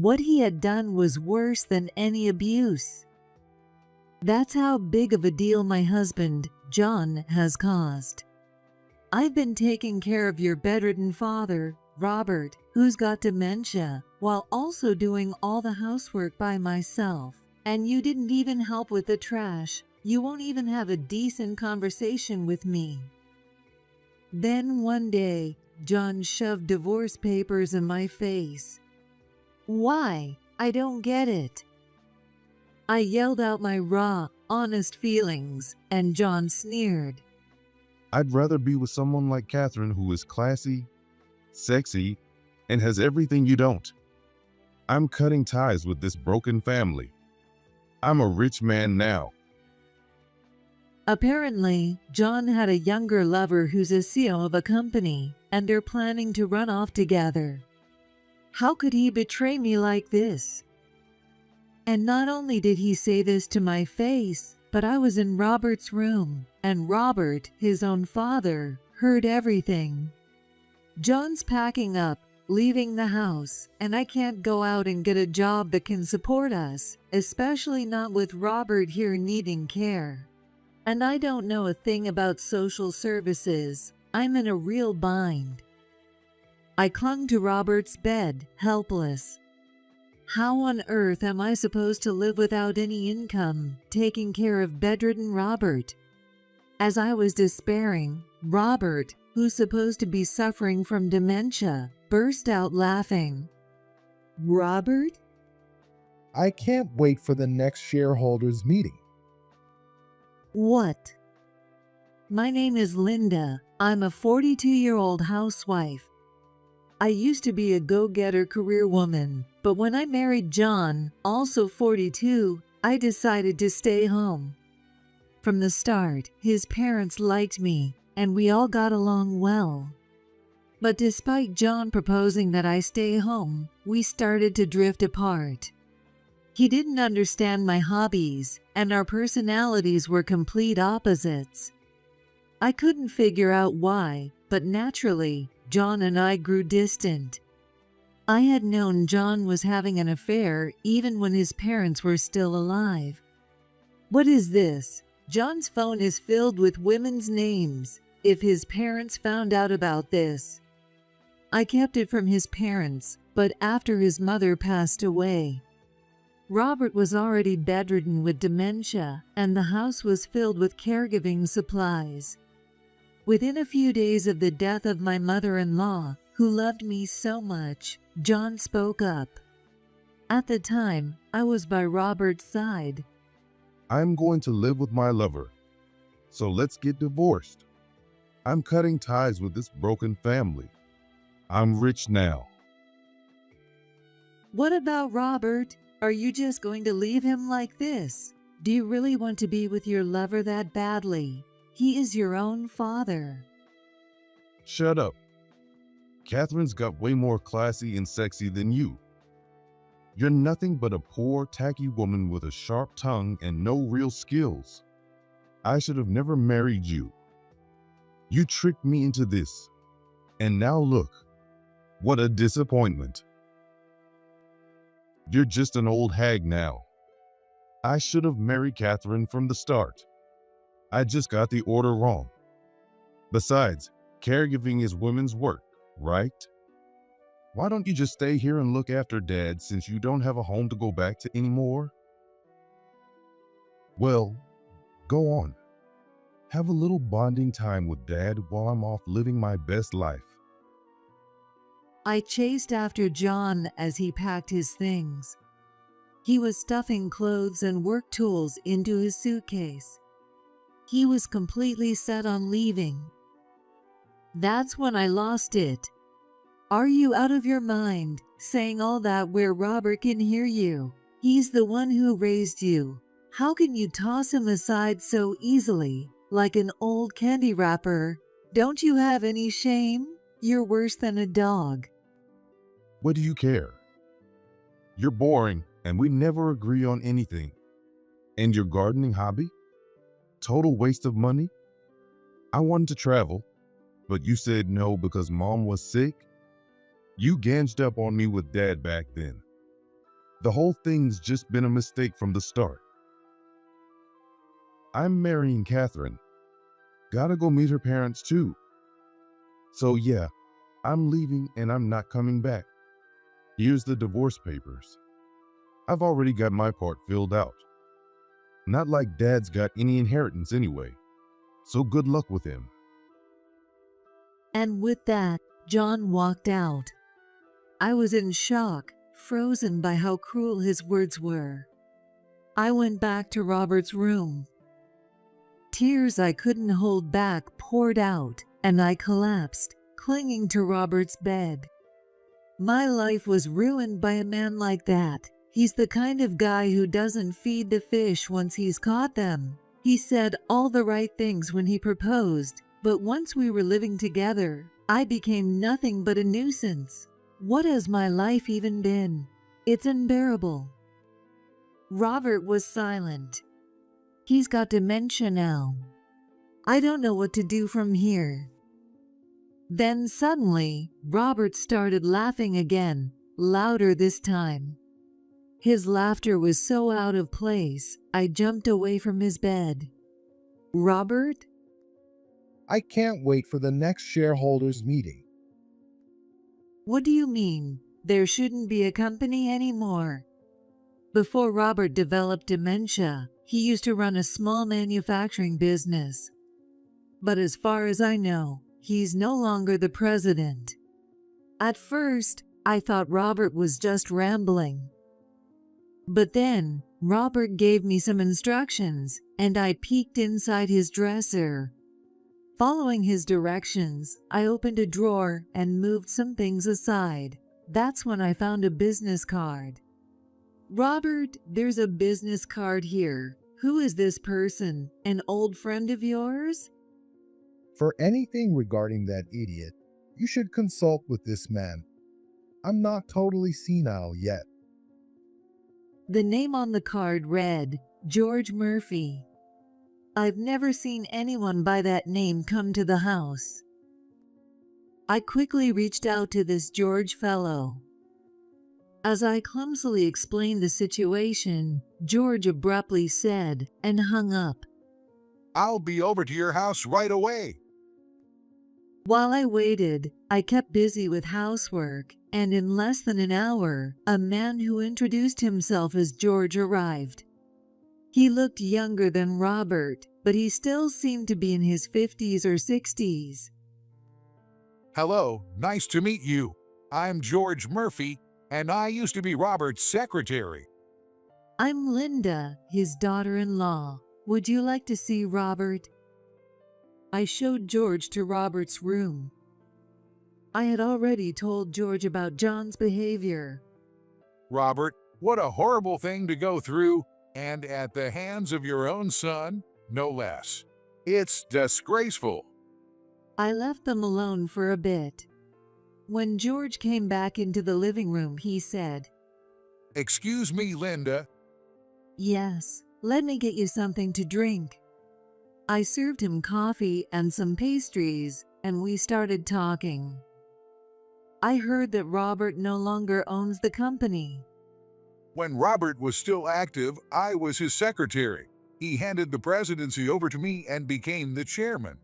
What he had done was worse than any abuse. That's how big of a deal my husband, John, has caused. I've been taking care of your bedridden father, Robert, who's got dementia, while also doing all the housework by myself. And you didn't even help with the trash. You won't even have a decent conversation with me. Then one day, John shoved divorce papers in my face. Why? I don't get it. I yelled out my raw, honest feelings, and John sneered. I'd rather be with someone like Catherine who is classy, sexy, and has everything you don't. I'm cutting ties with this broken family. I'm a rich man now. Apparently, John had a younger lover who's a CEO of a company, and they're planning to run off together. How could he betray me like this? And not only did he say this to my face, but I was in Robert's room, and Robert, his own father, heard everything. John's packing up, leaving the house, and I can't go out and get a job that can support us, especially not with Robert here needing care. And I don't know a thing about social services. I'm in a real bind. I clung to Robert's bed, helpless. How on earth am I supposed to live without any income, taking care of bedridden Robert? As I was despairing, Robert, who's supposed to be suffering from dementia, burst out laughing. Robert? I can't wait for the next shareholders meeting. What? My name is Linda. I'm a 42-year-old housewife. I used to be a go-getter career woman, but when I married John, also 42, I decided to stay home. From the start, his parents liked me, and we all got along well. But despite John proposing that I stay home, we started to drift apart. He didn't understand my hobbies, and our personalities were complete opposites. I couldn't figure out why, but naturally, John and I grew distant. I had known John was having an affair even when his parents were still alive. What is this? John's phone is filled with women's names. If his parents found out about this. I kept it from his parents, but after his mother passed away. Robert was already bedridden with dementia, and the house was filled with caregiving supplies. Within a few days of the death of my mother-in-law, who loved me so much, John spoke up. At the time, I was by Robert's side. I'm going to live with my lover, so let's get divorced. I'm cutting ties with this broken family. I'm rich now. What about Robert? Are you just going to leave him like this? Do you really want to be with your lover that badly? He is your own father. Shut up. Catherine's got way more classy and sexy than you. You're nothing but a poor, tacky woman with a sharp tongue and no real skills. I should have never married you. You tricked me into this. And now look, what a disappointment. You're just an old hag now. I should have married Catherine from the start. I just got the order wrong. Besides, caregiving is women's work, right? Why don't you just stay here and look after Dad since you don't have a home to go back to anymore? Well, go on. Have a little bonding time with Dad while I'm off living my best life. I chased after John as he packed his things. He was stuffing clothes and work tools into his suitcase. He was completely set on leaving. That's when I lost it. Are you out of your mind, saying all that where Robert can hear you? He's the one who raised you. How can you toss him aside so easily, like an old candy wrapper? Don't you have any shame? You're worse than a dog. What do you care? You're boring and we never agree on anything. And your gardening hobby? Total waste of money? I wanted to travel, but you said no because Mom was sick? You ganged up on me with Dad back then. The whole thing's just been a mistake from the start. I'm marrying Catherine. Gotta go meet her parents too. So yeah, I'm leaving and I'm not coming back. Here's the divorce papers. I've already got my part filled out. Not like Dad's got any inheritance anyway. So good luck with him. And with that, John walked out. I was in shock, frozen by how cruel his words were. I went back to Robert's room. Tears I couldn't hold back poured out, and I collapsed, clinging to Robert's bed. My life was ruined by a man like that. He's the kind of guy who doesn't feed the fish once he's caught them. He said all the right things when he proposed, but once we were living together, I became nothing but a nuisance. What has my life even been? It's unbearable. Robert was silent. He's got dementia now. I don't know what to do from here. Then suddenly, Robert started laughing again, louder this time. His laughter was so out of place, I jumped away from his bed. Robert? I can't wait for the next shareholders meeting. What do you mean? There shouldn't be a company anymore. Before Robert developed dementia, he used to run a small manufacturing business. But as far as I know, he's no longer the president. At first, I thought Robert was just rambling. But then, Robert gave me some instructions, and I peeked inside his dresser. Following his directions, I opened a drawer and moved some things aside. That's when I found a business card. Robert, there's a business card here. Who is this person? An old friend of yours? For anything regarding that idiot, you should consult with this man. I'm not totally senile yet. The name on the card read, George Murphy. I've never seen anyone by that name come to the house. I quickly reached out to this George fellow. As I clumsily explained the situation, George abruptly said and hung up. I'll be over to your house right away. While I waited, I kept busy with housework, and in less than an hour, a man who introduced himself as George arrived. He looked younger than Robert, but he still seemed to be in his 50s or 60s. Hello, nice to meet you. I'm George Murphy, and I used to be Robert's secretary. I'm Linda, his daughter-in-law. Would you like to see Robert? I showed George to Robert's room. I had already told George about John's behavior. Robert, what a horrible thing to go through, and at the hands of your own son, no less. It's disgraceful. I left them alone for a bit. When George came back into the living room, he said, Excuse me, Linda. Yes, let me get you something to drink. I served him coffee and some pastries, and we started talking. I heard that Robert no longer owns the company. When Robert was still active, I was his secretary. He handed the presidency over to me and became the chairman.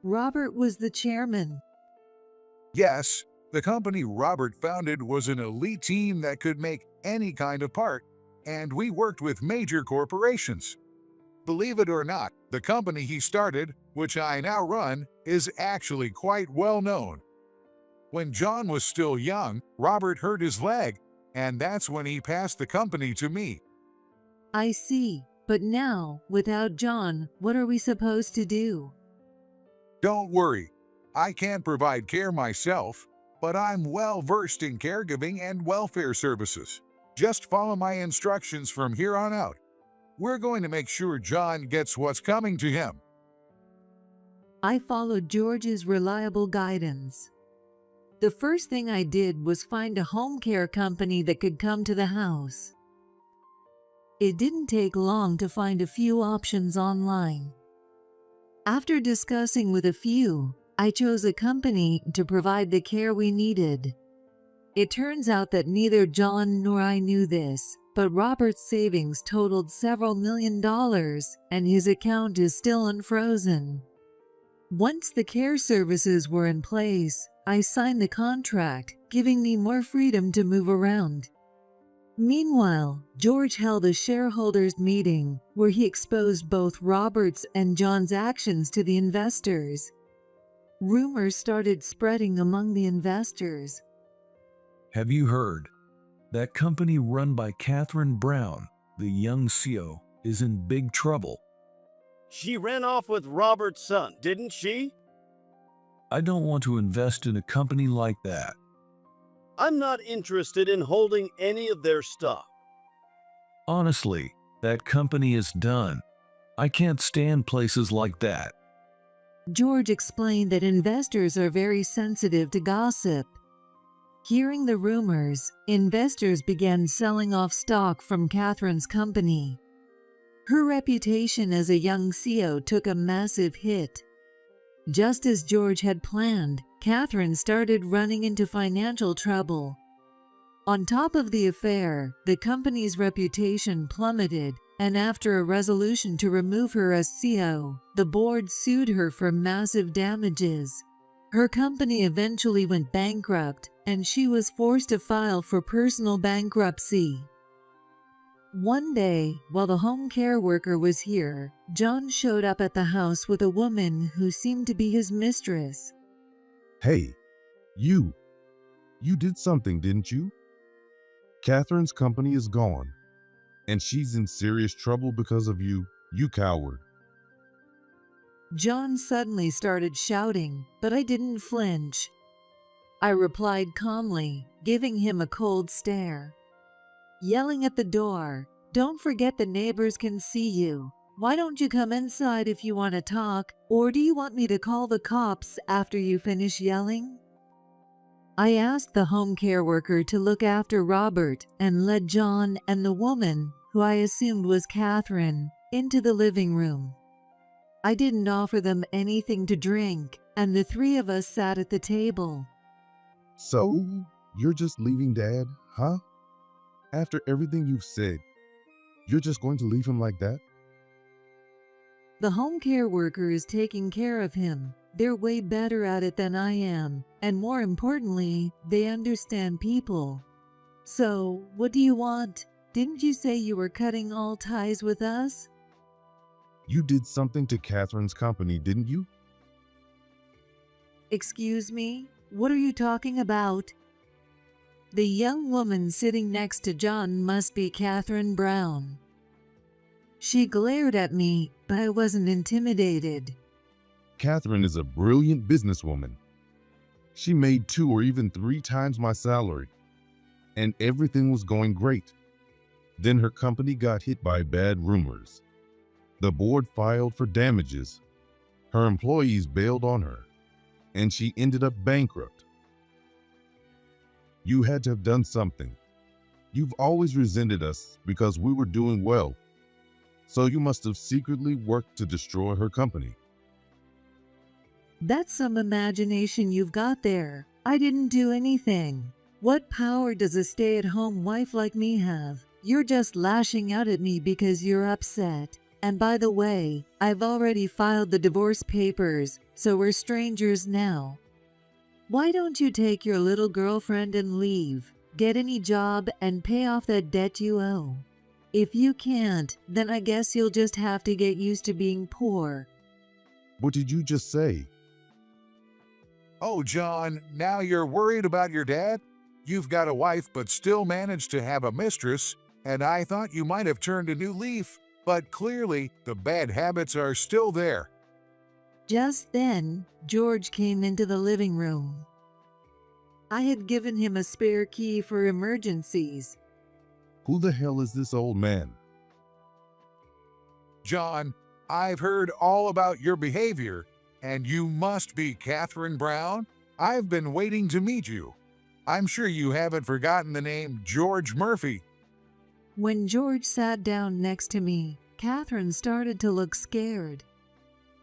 Robert was the chairman. Yes, the company Robert founded was an elite team that could make any kind of part, and we worked with major corporations. Believe it or not, the company he started, which I now run, is actually quite well known. When John was still young, Robert hurt his leg, and that's when he passed the company to me. I see, but now, without John, what are we supposed to do? Don't worry, I can't provide care myself, but I'm well versed in caregiving and welfare services. Just follow my instructions from here on out. We're going to make sure John gets what's coming to him. I followed George's reliable guidance. The first thing I did was find a home care company that could come to the house. It didn't take long to find a few options online. After discussing with a few, I chose a company to provide the care we needed. It turns out that neither John nor I knew this, but Robert's savings totaled several $1,000,000, and his account is still unfrozen. Once the care services were in place, I signed the contract, giving me more freedom to move around. Meanwhile, George held a shareholders meeting where he exposed both Robert's and John's actions to the investors. Rumors started spreading among the investors. Have you heard? That company run by Catherine Brown, the young CEO, is in big trouble. She ran off with Robert's son, didn't she? I don't want to invest in a company like that. I'm not interested in holding any of their stuff. Honestly, that company is done. I can't stand places like that. George explained that investors are very sensitive to gossip. Hearing the rumors, investors began selling off stock from Catherine's company. Her reputation as a young CEO took a massive hit. Just as George had planned, Catherine started running into financial trouble. On top of the affair, the company's reputation plummeted, and after a resolution to remove her as CEO, the board sued her for massive damages. Her company eventually went bankrupt, and she was forced to file for personal bankruptcy. One day, while the home care worker was here, John showed up at the house with a woman who seemed to be his mistress. Hey, you did something, didn't you? Catherine's company is gone, and she's in serious trouble because of you, you coward. John suddenly started shouting, but I didn't flinch. I replied calmly, giving him a cold stare. Yelling at the door, "Don't forget the neighbors can see you. Why don't you come inside if you want to talk, or do you want me to call the cops after you finish yelling?" I asked the home care worker to look after Robert and led John and the woman, who I assumed was Catherine, into the living room. I didn't offer them anything to drink, and the three of us sat at the table. So, you're just leaving Dad, huh? After everything you've said, you're just going to leave him like that? The home care worker is taking care of him. They're way better at it than I am, and more importantly, they understand people. So, what do you want? Didn't you say you were cutting all ties with us? You did something to Catherine's company, didn't you? Excuse me? What are you talking about? The young woman sitting next to John must be Catherine Brown. She glared at me, but I wasn't intimidated. Catherine is a brilliant businesswoman. She made 2 or even 3 times my salary, and everything was going great. Then her company got hit by bad rumors. The board filed for damages. Her employees bailed on her, and she ended up bankrupt. You had to have done something. You've always resented us because we were doing well, so you must have secretly worked to destroy her company. That's some imagination you've got there. I didn't do anything. What power does a stay-at-home wife like me have? You're just lashing out at me because you're upset. And by the way, I've already filed the divorce papers, so we're strangers now. Why don't you take your little girlfriend and leave, get any job, and pay off that debt you owe? If you can't, then I guess you'll just have to get used to being poor. What did you just say? Oh, John, now you're worried about your dad? You've got a wife but still managed to have a mistress, and I thought you might have turned a new leaf, but clearly the bad habits are still there. Just then, George came into the living room. I had given him a spare key for emergencies. Who the hell is this old man? John, I've heard all about your behavior, and you must be Catherine Brown. I've been waiting to meet you. I'm sure you haven't forgotten the name George Murphy. When George sat down next to me, Catherine started to look scared.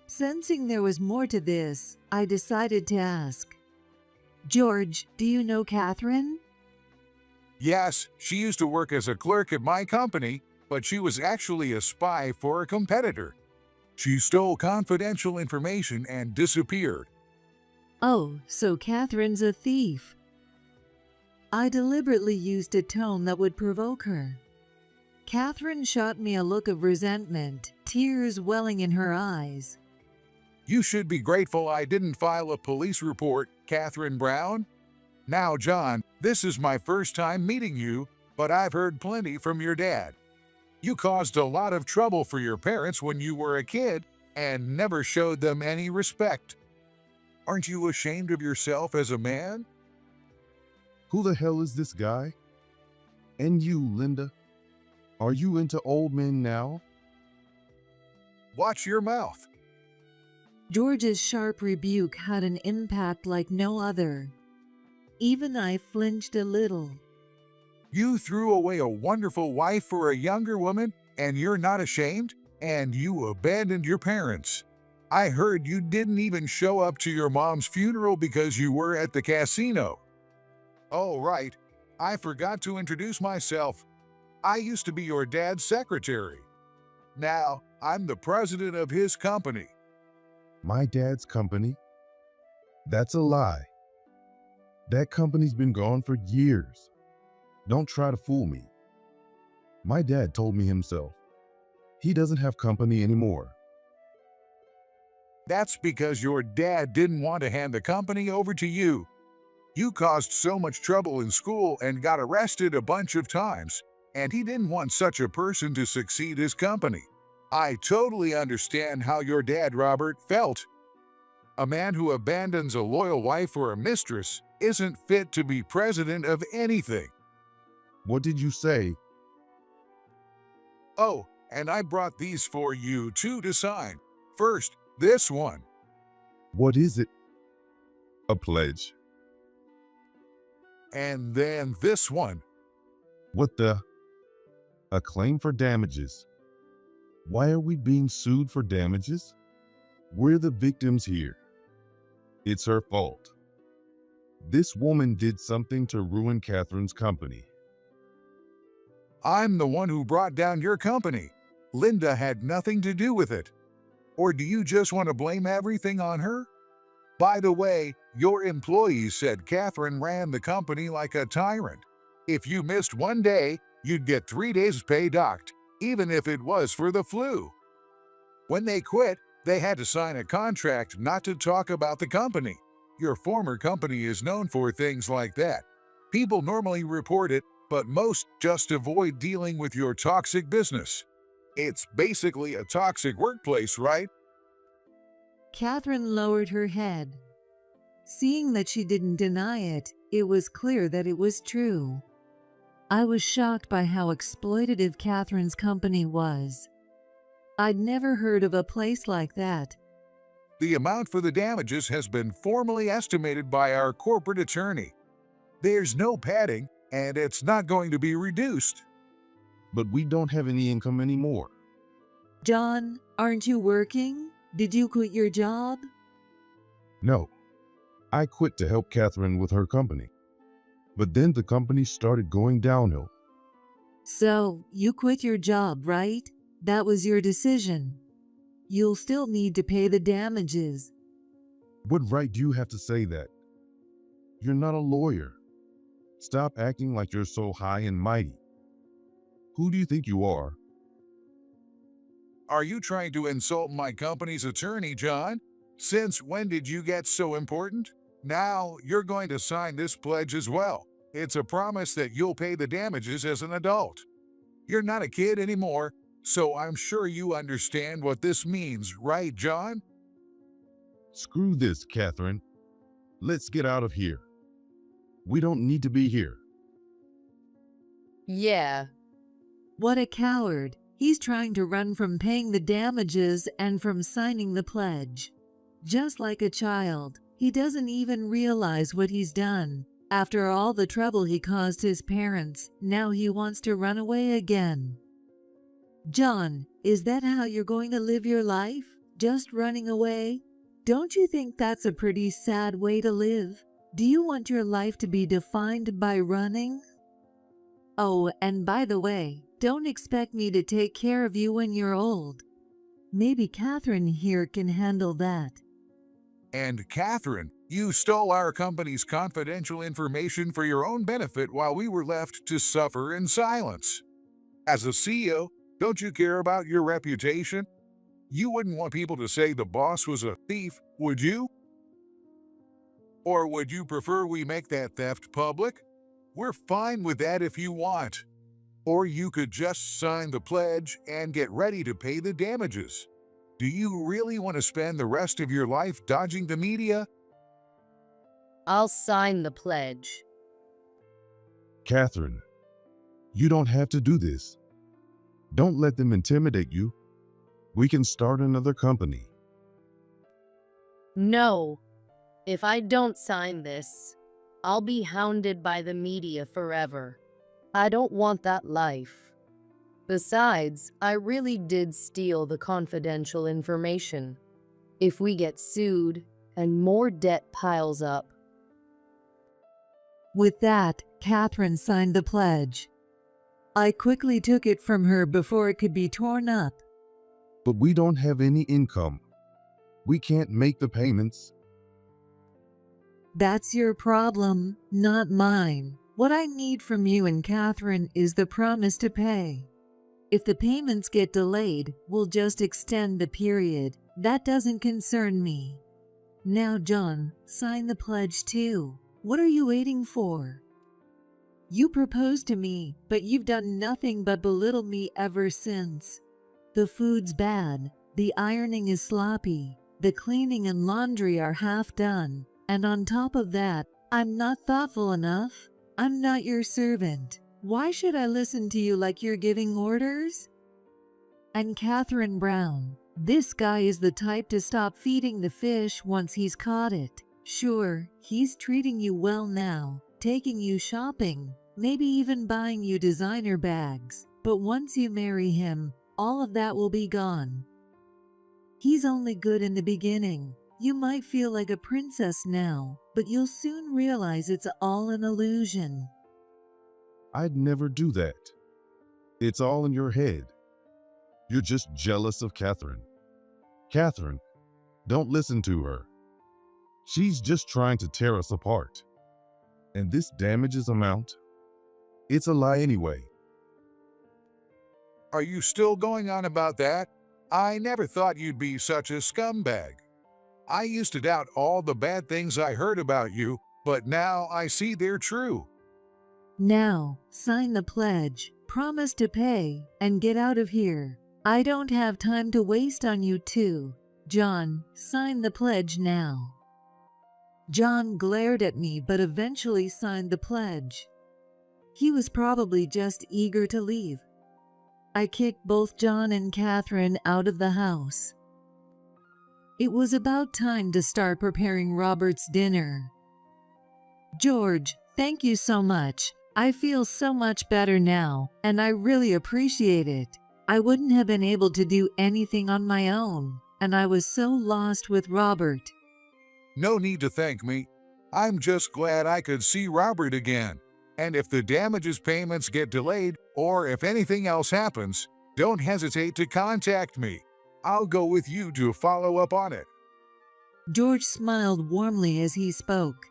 Sensing there was more to this, I decided to ask, "George, do you know Catherine?" Yes, she used to work as a clerk at my company, but she was actually a spy for a competitor. She stole confidential information and disappeared. Oh, so Catherine's a thief. I deliberately used a tone that would provoke her. Catherine shot me a look of resentment, tears welling in her eyes. You should be grateful I didn't file a police report, Catherine Brown. Now, John, this is my first time meeting you, but I've heard plenty from your dad. You caused a lot of trouble for your parents when you were a kid and never showed them any respect. Aren't you ashamed of yourself as a man? Who the hell is this guy? And you, Linda? Are you into old men now? Watch your mouth. George's sharp rebuke had an impact like no other. Even I flinched a little. You threw away a wonderful wife for a younger woman, and you're not ashamed? And you abandoned your parents. I heard you didn't even show up to your mom's funeral because you were at the casino. Oh, right. I forgot to introduce myself. I used to be your dad's secretary. Now, I'm the president of his company. My dad's company? That's a lie. That company's been gone for years. Don't try to fool me. My dad told me himself. He doesn't have company anymore. That's because your dad didn't want to hand the company over to you. You caused so much trouble in school and got arrested a bunch of times, and he didn't want such a person to succeed his company. I totally understand how your dad, Robert, felt. A man who abandons a loyal wife or a mistress isn't fit to be president of anything. What did you say? Oh, and I brought these for you too to sign. First, this one. What is it? A pledge. And then this one. What the? A claim for damages. Why are we being sued for damages? We're the victims here. It's her fault. This woman did something to ruin Catherine's company. I'm the one who brought down your company. Linda had nothing to do with it. Or do you just want to blame everything on her? By the way, your employees said Catherine ran the company like a tyrant. If you missed one day, you'd get 3 days pay docked, even if it was for the flu. When they quit, they had to sign a contract not to talk about the company. Your former company is known for things like that. People normally report it, but most just avoid dealing with your toxic business. It's basically a toxic workplace, right? Catherine lowered her head. Seeing that she didn't deny it, it was clear that it was true. I was shocked by how exploitative Catherine's company was. I'd never heard of a place like that. The amount for the damages has been formally estimated by our corporate attorney. There's no padding, and it's not going to be reduced. But we don't have any income anymore. John, aren't you working? Did you quit your job? No. I quit to help Catherine with her company. But then the company started going downhill. So, you quit your job, right? That was your decision. You'll still need to pay the damages. What right do you have to say that? You're not a lawyer. Stop acting like you're so high and mighty. Who do you think you are? Are you trying to insult my company's attorney, John? Since when did you get so important? Now you're going to sign this pledge as well. It's a promise that you'll pay the damages as an adult. You're not a kid anymore, so I'm sure you understand what this means, right, John? Screw this, Catherine. Let's get out of here. We don't need to be here. Yeah. What a coward. He's trying to run from paying the damages and from signing the pledge. Just like a child, he doesn't even realize what he's done. After all the trouble he caused his parents, now he wants to run away again. John, is that how you're going to live your life? Just running away? Don't you think that's a pretty sad way to live? Do you want your life to be defined by running? Oh, and by the way, don't expect me to take care of you when you're old. Maybe Catherine here can handle that. And Catherine, you stole our company's confidential information for your own benefit while we were left to suffer in silence. As a CEO, don't you care about your reputation? You wouldn't want people to say the boss was a thief, would you? Or would you prefer we make that theft public? We're fine with that if you want. Or you could just sign the pledge and get ready to pay the damages. Do you really want to spend the rest of your life dodging the media? I'll sign the pledge. Catherine, you don't have to do this. Don't let them intimidate you. We can start another company. No. If I don't sign this, I'll be hounded by the media forever. I don't want that life. Besides, I really did steal the confidential information. If we get sued and more debt piles up. With that, Catherine signed the pledge. I quickly took it from her before it could be torn up. But we don't have any income. We can't make the payments. That's your problem, not mine. What I need from you and Catherine is the promise to pay. If the payments get delayed, we'll just extend the period. That doesn't concern me. Now, John, sign the pledge too. What are you waiting for? You proposed to me, but you've done nothing but belittle me ever since. The food's bad, the ironing is sloppy, the cleaning and laundry are half done, and on top of that, I'm not thoughtful enough. I'm not your servant. Why should I listen to you like you're giving orders? And Catherine Brown, this guy is the type to stop feeding the fish once he's caught it. Sure, he's treating you well now, taking you shopping, maybe even buying you designer bags. But once you marry him, all of that will be gone. He's only good in the beginning. You might feel like a princess now, but you'll soon realize it's all an illusion. I'd never do that. It's all in your head. You're just jealous of Catherine. Catherine, don't listen to her. She's just trying to tear us apart. And this damages amount? It's a lie anyway. Are you still going on about that? I never thought you'd be such a scumbag. I used to doubt all the bad things I heard about you, but now I see they're true. Now, sign the pledge, promise to pay, and get out of here. I don't have time to waste on you two. John, sign the pledge now. John glared at me but eventually signed the pledge. He was probably just eager to leave. I kicked both John and Catherine out of the house. It was about time to start preparing Robert's dinner. George, thank you so much. I feel so much better now, and I really appreciate it. I wouldn't have been able to do anything on my own, and I was so lost with Robert. No need to thank me. I'm just glad I could see Robert again. And if the damages payments get delayed, or if anything else happens, don't hesitate to contact me. I'll go with you to follow up on it. George smiled warmly as he spoke.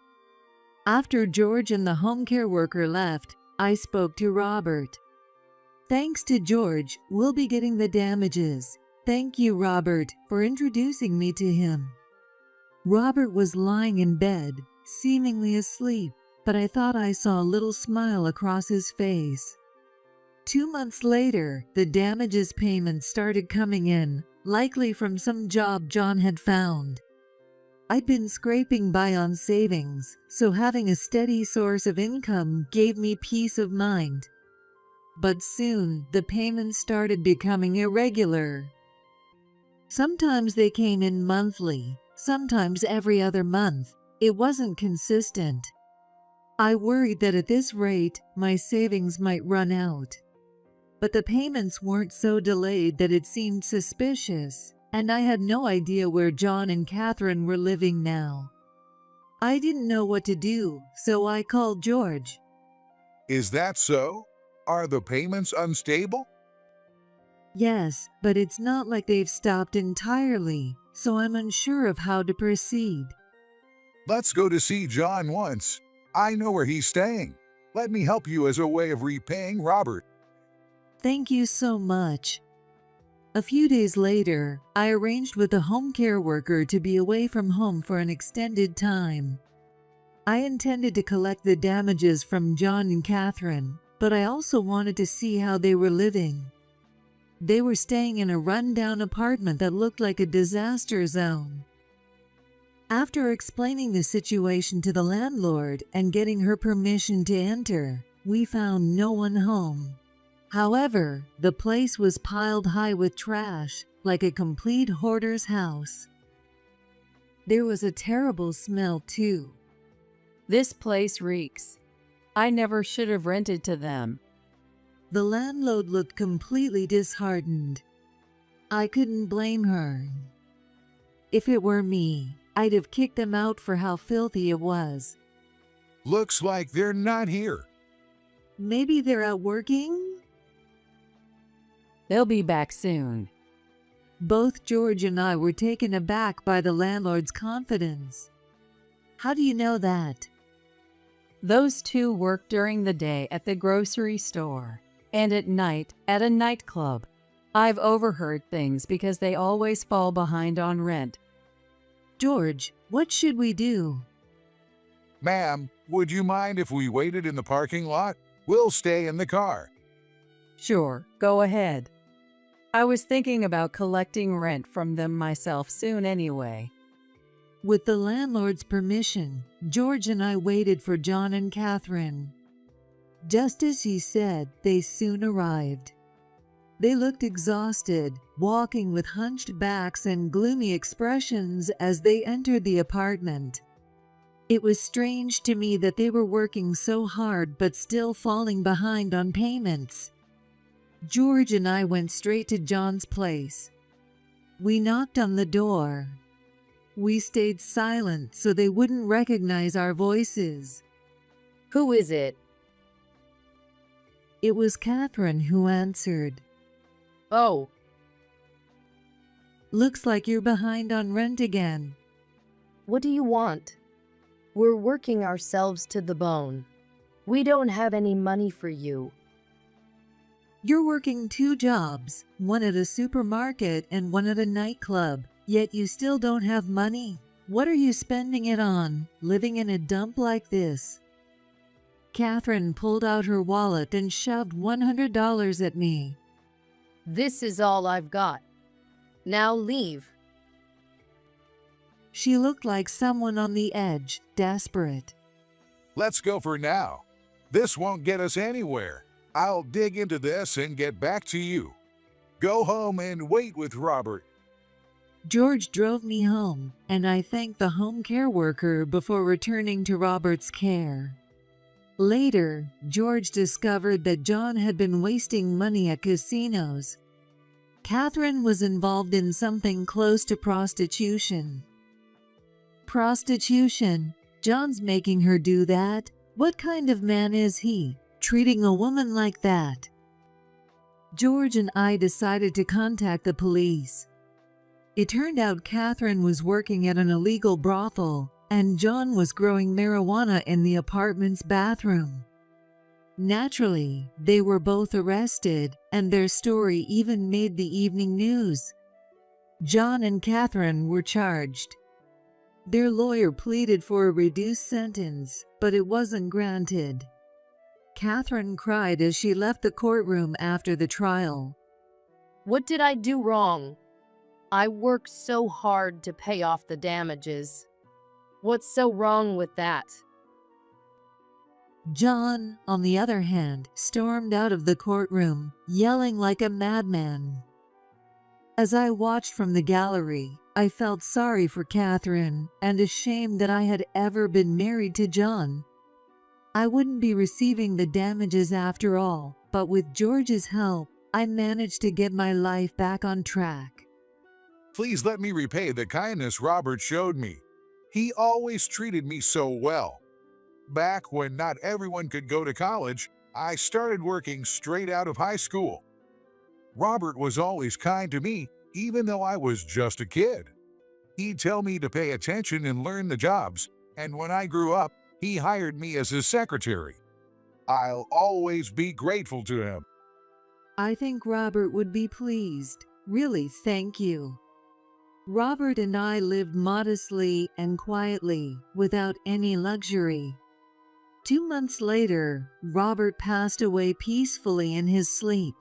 After George and the home care worker left, I spoke to Robert. Thanks to George, we'll be getting the damages. Thank you, Robert, for introducing me to him. Robert was lying in bed, seemingly asleep, but I thought I saw a little smile across his face. 2 months later, the damages payments started coming in, likely from some job John had found. I'd been scraping by on savings, so having a steady source of income gave me peace of mind. But soon, the payments started becoming irregular. Sometimes they came in monthly, sometimes every other month. It wasn't consistent. I worried that at this rate, my savings might run out. But the payments weren't so delayed that it seemed suspicious, and I had no idea where John and Catherine were living now. I didn't know what to do, so I called George. Is that so? Are the payments unstable? Yes, but it's not like they've stopped entirely, so I'm unsure of how to proceed. Let's go to see John once. I know where he's staying. Let me help you as a way of repaying Robert. Thank you so much. A few days later, I arranged with a home care worker to be away from home for an extended time. I intended to collect the damages from John and Catherine, but I also wanted to see how they were living. They were staying in a run-down apartment that looked like a disaster zone. After explaining the situation to the landlord and getting her permission to enter, we found no one home. However, the place was piled high with trash, like a complete hoarder's house. There was a terrible smell too. This place reeks. I never should have rented to them. The landlord looked completely disheartened. I couldn't blame her. If it were me, I'd have kicked them out for how filthy it was. Looks like they're not here. Maybe they're out working? They'll be back soon. Both George and I were taken aback by the landlord's confidence. How do you know that? Those two work during the day at the grocery store and at night at a nightclub. I've overheard things because they always fall behind on rent. George, what should we do? Ma'am, would you mind if we waited in the parking lot? We'll stay in the car. Sure, go ahead. I was thinking about collecting rent from them myself soon anyway. With the landlord's permission, George and I waited for John and Catherine. Just as he said, they soon arrived. They looked exhausted, walking with hunched backs and gloomy expressions as they entered the apartment. It was strange to me that they were working so hard but still falling behind on payments. George and I went straight to John's place. We knocked on the door. We stayed silent so they wouldn't recognize our voices. Who is it? It was Catherine who answered. Oh, Looks like you're behind on rent again. what do you want? We're working ourselves to the bone. We don't have any money for you. You're working 2 jobs, one at a supermarket and one at a nightclub, yet you still don't have money. What are you spending it on, living in a dump like this? Catherine pulled out her wallet and shoved $100 at me. This is all I've got. Now leave. She looked like someone on the edge, desperate. Let's go for now. This won't get us anywhere. I'll dig into this and get back to you. Go home and wait with Robert. George drove me home, and I thanked the home care worker before returning to Robert's care. Later, George discovered that John had been wasting money at casinos. Catherine was involved in something close to prostitution. Prostitution? John's making her do that? What kind of man is he, treating a woman like that? George and I decided to contact the police. It turned out Catherine was working at an illegal brothel, and John was growing marijuana in the apartment's bathroom. Naturally, they were both arrested, and their story even made the evening news. John and Catherine were charged. Their lawyer pleaded for a reduced sentence, but it wasn't granted. Catherine cried as she left the courtroom after the trial. What did I do wrong? I worked so hard to pay off the damages. What's so wrong with that? John, on the other hand, stormed out of the courtroom, yelling like a madman. As I watched from the gallery, I felt sorry for Catherine and ashamed that I had ever been married to John. I wouldn't be receiving the damages after all, but with George's help, I managed to get my life back on track. Please let me repay the kindness Robert showed me. He always treated me so well. Back when not everyone could go to college, I started working straight out of high school. Robert was always kind to me, even though I was just a kid. He'd tell me to pay attention and learn the jobs, and when I grew up, he hired me as his secretary. I'll always be grateful to him. I think Robert would be pleased. Really, thank you. Robert and I lived modestly and quietly, without any luxury. 2 months later, Robert passed away peacefully in his sleep.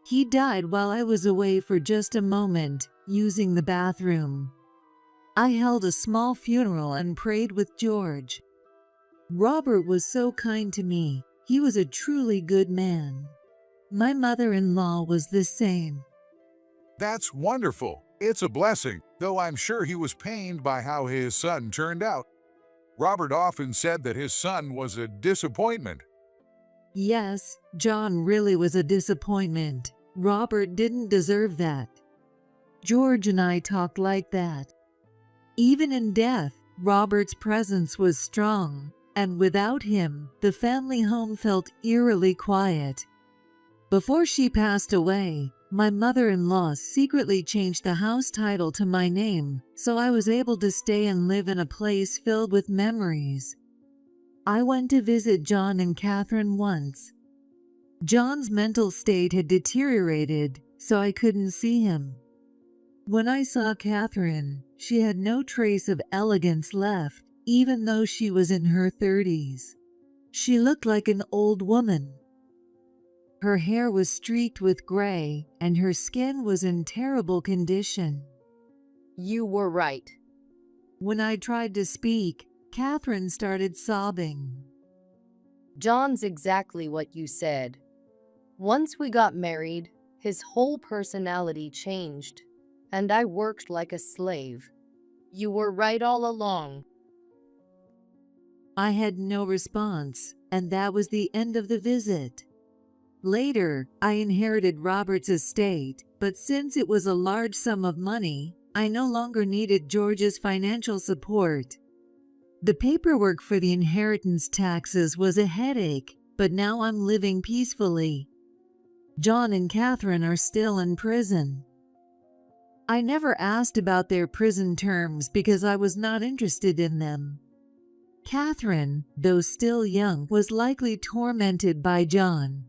He died while I was away for just a moment, using the bathroom. I held a small funeral and prayed with George. Robert was so kind to me. He was a truly good man. My mother-in-law was the same. That's wonderful. It's a blessing, though I'm sure he was pained by how his son turned out. Robert often said that his son was a disappointment. Yes, John really was a disappointment. Robert didn't deserve that. George and I talked like that. Even in death, Robert's presence was strong, and without him, the family home felt eerily quiet. Before she passed away, my mother-in-law secretly changed the house title to my name, so I was able to stay and live in a place filled with memories. I went to visit John and Catherine once. John's mental state had deteriorated, so I couldn't see him. When I saw Catherine, she had no trace of elegance left, even though she was in her 30s. She looked like an old woman. Her hair was streaked with gray, and her skin was in terrible condition. You were right. When I tried to speak, Catherine started sobbing. John's exactly what you said. Once we got married, his whole personality changed, and I worked like a slave. You were right all along. I had no response, and that was the end of the visit. Later, I inherited Robert's estate, but since it was a large sum of money, I no longer needed George's financial support. The paperwork for the inheritance taxes was a headache, but now I'm living peacefully. John and Catherine are still in prison. I never asked about their prison terms because I was not interested in them. Catherine, though still young, was likely tormented by John.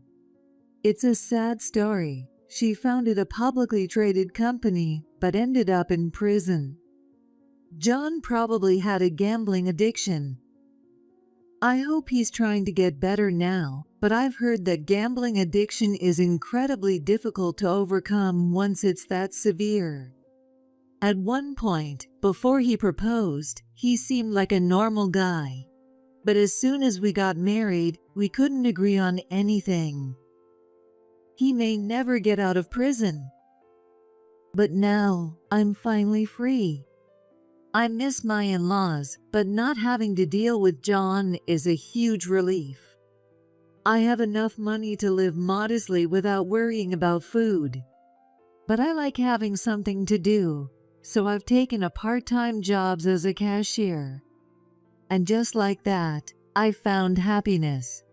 It's a sad story. She founded a publicly traded company, but ended up in prison. John probably had a gambling addiction. I hope he's trying to get better now, but I've heard that gambling addiction is incredibly difficult to overcome once it's that severe. At one point, before he proposed, he seemed like a normal guy. But as soon as we got married, we couldn't agree on anything. He may never get out of prison. But now, I'm finally free. I miss my in-laws, but not having to deal with John is a huge relief. I have enough money to live modestly without worrying about food. But I like having something to do, so I've taken a part-time job as a cashier. And just like that, I found happiness.